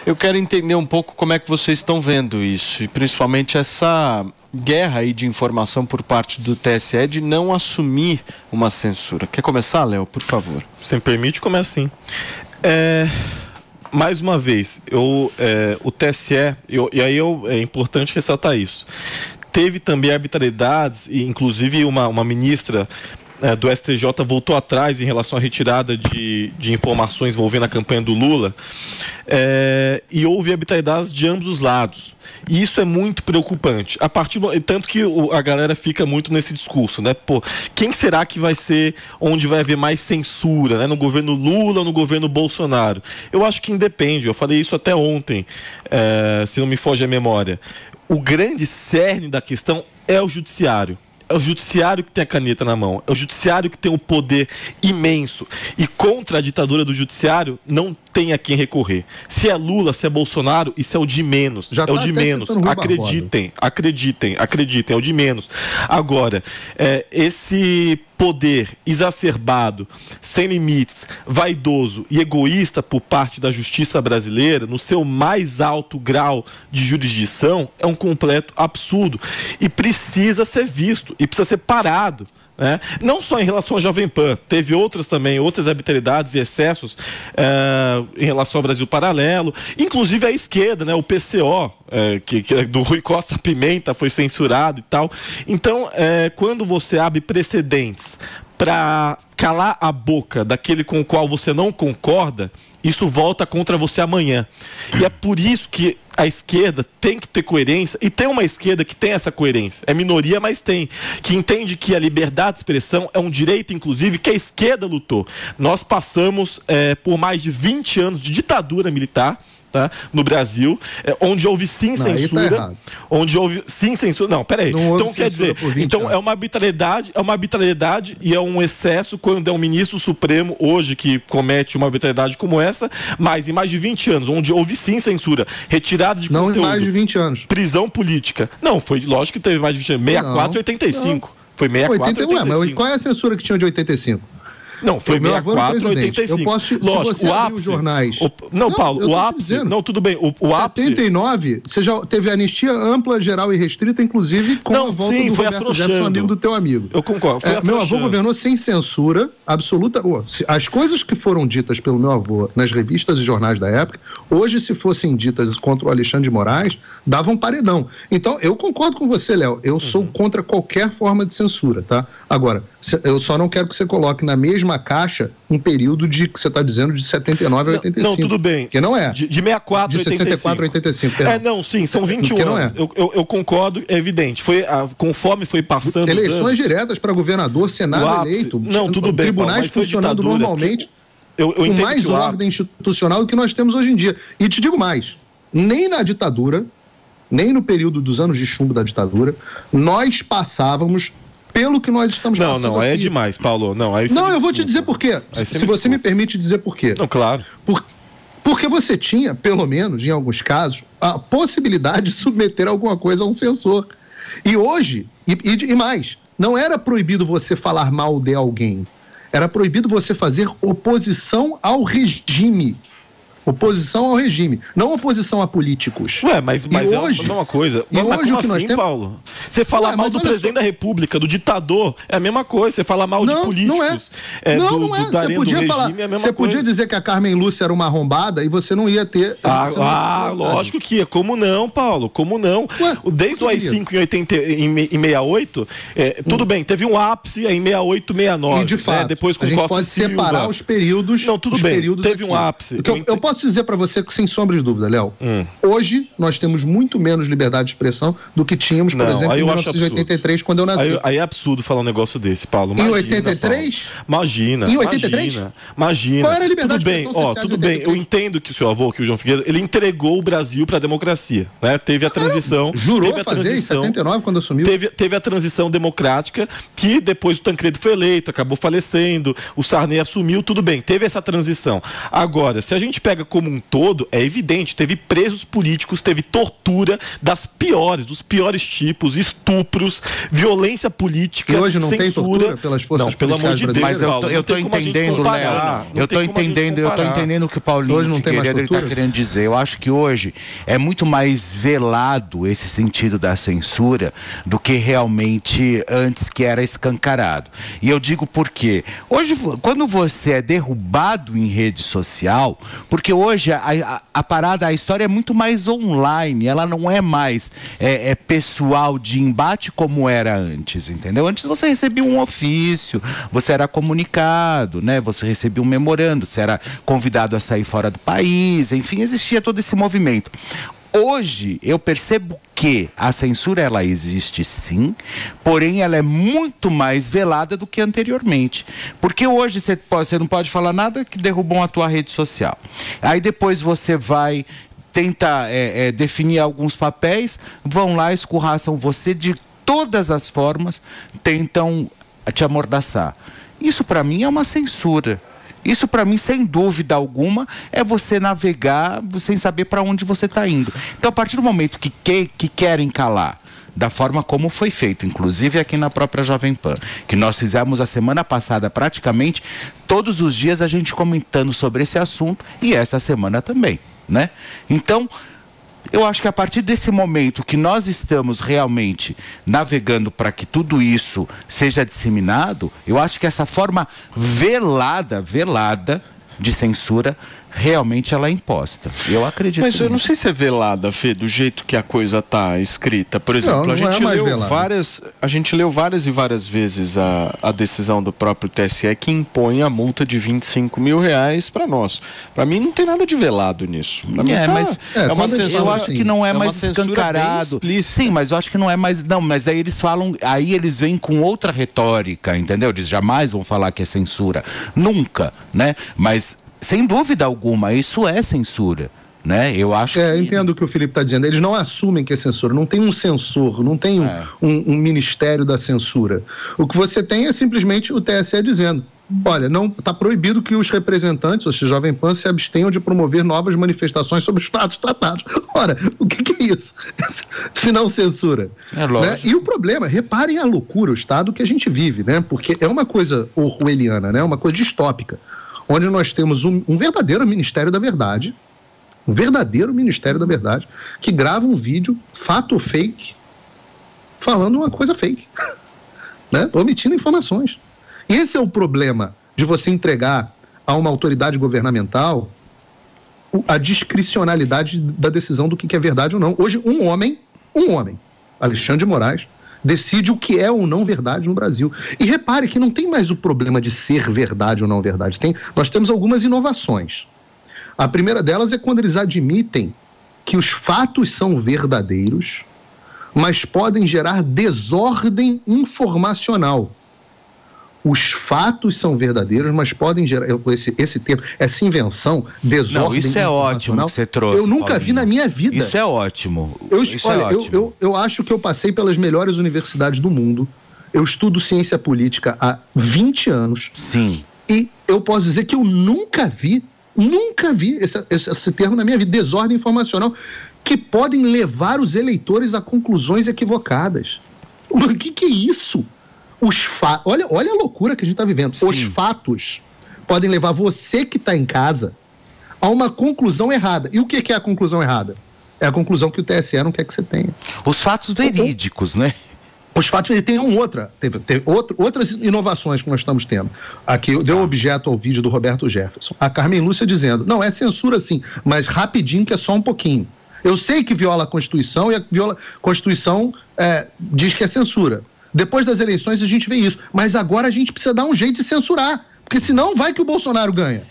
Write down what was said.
Eu quero entender um pouco como é que vocês estão vendo isso, e principalmente essa guerra aí de informação por parte do TSE de não assumir uma censura. Quer começar, Léo, por favor? Se me permite, começa sim. Mais uma vez, o TSE, é importante ressaltar isso, teve também arbitrariedades, e inclusive uma ministra do STJ voltou atrás em relação à retirada de informações envolvendo a campanha do Lula, e houve arbitrariedades de ambos os lados. E isso é muito preocupante. Tanto que a galera fica muito nesse discurso, né? Pô, quem será que vai ser onde vai haver mais censura, né? No governo Lula ou no governo Bolsonaro? Eu acho que independe. Eu falei isso até ontem, se não me foge a memória. O grande cerne da questão é o judiciário. É o judiciário que tem a caneta na mão, é o judiciário que tem um poder imenso, e contra a ditadura do judiciário não tem a quem recorrer. Se é Lula, se é Bolsonaro, isso é o de menos. É o de menos. Acreditem, é o de menos. Agora, esse poder exacerbado, sem limites, vaidoso e egoísta por parte da justiça brasileira, no seu mais alto grau de jurisdição, é um completo absurdo. E precisa ser visto, e precisa ser parado. Não só em relação à Jovem Pan, teve outras arbitrariedades e excessos em relação ao Brasil Paralelo, inclusive a esquerda, o PCO, que do Rui Costa Pimenta foi censurado e tal. Então, quando você abre precedentes para calar a boca daquele com o qual você não concorda, isso volta contra você amanhã. E é por isso que a esquerda tem que ter coerência, e tem uma esquerda que tem essa coerência. É minoria, mas tem. Que entende que a liberdade de expressão é um direito, inclusive, que a esquerda lutou. Nós passamos por mais de 20 anos de ditadura militar, tá, no Brasil, onde houve sim censura, não, peraí, então quer dizer, então é uma arbitrariedade e é um excesso quando é um ministro supremo hoje que comete uma arbitrariedade como essa, mas em mais de 20 anos, onde houve sim censura, retirada de conteúdo, não em mais de 20 anos, prisão política, não, foi lógico que teve mais de 20 anos, 64 e 85, foi 64 e 85. Mas qual é a censura que tinha de 85? Não, foi 64 85. Eu posso, lógico, se você abrir os jornais... Paulo, o ápice... Não, tudo bem, o ápice... 79, você já teve anistia ampla, geral e restrita, inclusive com a volta do Roberto Jefferson, amigo do teu amigo. Eu concordo, meu avô governou sem censura absoluta. As coisas que foram ditas pelo meu avô nas revistas e jornais da época, hoje, se fossem ditas contra o Alexandre de Moraes, davam paredão. Então, eu concordo com você, Léo. Eu sou contra qualquer forma de censura, tá? Agora, eu só não quero que você coloque na mesma caixa um período que você está dizendo de 79 a 85. Não, tudo bem. Que não é. De 64 a 85. De 64 a 85. Perdão. Não, sim, são 21 anos. Eu concordo, é evidente. Conforme foi passando eleições os anos, diretas para governador, Senado eleito. Não, tudo bem, tribunais Paulo, funcionando normalmente, com mais ordem institucional do que nós temos hoje em dia. E te digo mais, nem na ditadura, nem no período dos anos de chumbo da ditadura, nós passávamos pelo que nós estamos passando. Não, aí é demais, Paulo. Não, eu vou te dizer por quê. Se você me permite dizer por quê. Não, claro. Porque você tinha, pelo menos, em alguns casos, a possibilidade de submeter alguma coisa a um censor. E hoje, e mais, não era proibido você falar mal de alguém. Era proibido você fazer oposição ao regime. Oposição ao regime, não oposição a políticos. Mas hoje, é uma coisa. Mas como assim, Paulo? Você falar mal do presidente da República, do ditador, é a mesma coisa. Você falar mal de políticos. Não é. Você podia falar. Você podia dizer que a Carmen Lúcia era uma arrombada e você não ia ter. Lógico que ia. Como não, Paulo? Como não? Desde o AI-5 em 68, tudo bem, teve um ápice em 68, 69. E de fato, depois com a gente pode separar os períodos. Não, tudo bem, teve um ápice. Eu posso dizer para você que, sem sombra de dúvida, Léo, hoje nós temos muito menos liberdade de expressão do que tínhamos, por exemplo, em 1983, quando eu nasci. Aí é absurdo falar um negócio desse, Paulo. Imagina, em 83? Paulo. Imagina. Em 83? Imagina. Qual era a liberdade de expressão? Tudo bem. Eu entendo que o seu avô, que o João Figueiredo, ele entregou o Brasil para a democracia, né? Teve a transição. Jurou fazer em 79, quando assumiu. Teve a transição democrática, que depois o Tancredo foi eleito, acabou falecendo, o Sarney assumiu, tudo bem. Teve essa transição. Agora, se a gente pega pega como um todo, é evidente, teve presos políticos, teve tortura dos piores tipos, estupros, violência política, e hoje não censura. Tem tortura pelas forças policiais brasileiras? Mas eu tô entendendo, Léo. Eu tô entendendo o que o Paulinho Figueiredo está querendo dizer. Eu acho que hoje é muito mais velado esse sentido da censura do que realmente antes, que era escancarado. E eu digo por quê? Hoje, quando você é derrubado em rede social, porque hoje a parada, a história é muito mais online, ela não é mais pessoal de embate como era antes, entendeu? Antes você recebia um ofício, você era comunicado, né? Você recebia um memorando, você era convidado a sair fora do país, enfim, existia todo esse movimento. Hoje, eu percebo que a censura, ela existe sim, porém ela é muito mais velada do que anteriormente. Porque hoje você não pode falar nada que derrubam a tua rede social. Aí depois você vai tentar definir alguns papéis, vão lá, escorraçam você de todas as formas, tentam te amordaçar. Isso para mim é uma censura. Isso, para mim, sem dúvida alguma, é você navegar sem saber para onde você está indo. Então, a partir do momento que querem calar, da forma como foi feito, inclusive aqui na própria Jovem Pan, que nós fizemos a semana passada praticamente todos os dias a gente comentando sobre esse assunto, e essa semana também, né? Então, eu acho que a partir desse momento que nós estamos realmente navegando para que tudo isso seja disseminado, eu acho que essa forma velada de censura, realmente ela é imposta. Eu acredito. Mas eu não sei se é velada, Fê, do jeito que a coisa está escrita. Por exemplo, a gente leu várias e várias vezes a decisão do próprio TSE que impõe a multa de R$25 mil para nós. Para mim não tem nada de velado nisso. Mas uma censura, eu acho que não é mais escancarado. Sim, mas eu acho que não é mais. Não, mas daí eles falam, aí eles vêm com outra retórica, entendeu? Eles jamais vão falar que é censura. Nunca, né? Mas sem dúvida alguma, isso é censura, né? Eu acho que... entendo o que o Felipe está dizendo. Eles não assumem que é censura. Não tem um censor, não tem um ministério da censura. O que você tem é simplesmente o TSE dizendo: olha, não está proibido que os representantes, ou seja, Jovem Pan, se abstenham de promover novas manifestações sobre os fatos tratados. Ora, o que é isso? Se não censura. É lógico. Né? E o problema, reparem a loucura, o estado que a gente vive, né? Porque é uma coisa orwelliana, né? Uma coisa distópica, onde nós temos um verdadeiro Ministério da Verdade, que grava um vídeo, fato ou fake, falando uma coisa fake, né? Omitindo informações. E esse é o problema de você entregar a uma autoridade governamental a discricionalidade da decisão do que é verdade ou não. Hoje, um homem, Alexandre de Moraes, decide o que é ou não verdade no Brasil. E repare que não tem mais o problema de ser verdade ou não verdade. Nós temos algumas inovações. A primeira delas é quando eles admitem que os fatos são verdadeiros, mas podem gerar desordem informacional. Os fatos são verdadeiros, mas podem gerar esse termo, essa invenção, desordem. Não, isso é ótimo que você trouxe. Eu nunca vi na minha vida. Isso é ótimo. Eu acho que eu passei pelas melhores universidades do mundo. Eu estudo ciência política há 20 anos. Sim. E eu posso dizer que eu nunca vi esse termo na minha vida, desordem informacional, que podem levar os eleitores a conclusões equivocadas. O que é isso? Olha a loucura que a gente está vivendo. Sim. Os fatos podem levar você que está em casa a uma conclusão errada. E o que é a conclusão errada? É a conclusão que o TSE não quer que você tenha. Os fatos verídicos, né? Os fatos, teve outras inovações que nós estamos tendo. Aqui deu objeto ao vídeo do Roberto Jefferson. A Carmen Lúcia dizendo: não, é censura sim, mas rapidinho, que é só um pouquinho. Eu sei que viola a Constituição, e a Constituição diz que é censura. Depois das eleições a gente vê isso. Mas agora a gente precisa dar um jeito de censurar. Porque senão vai que o Bolsonaro ganha.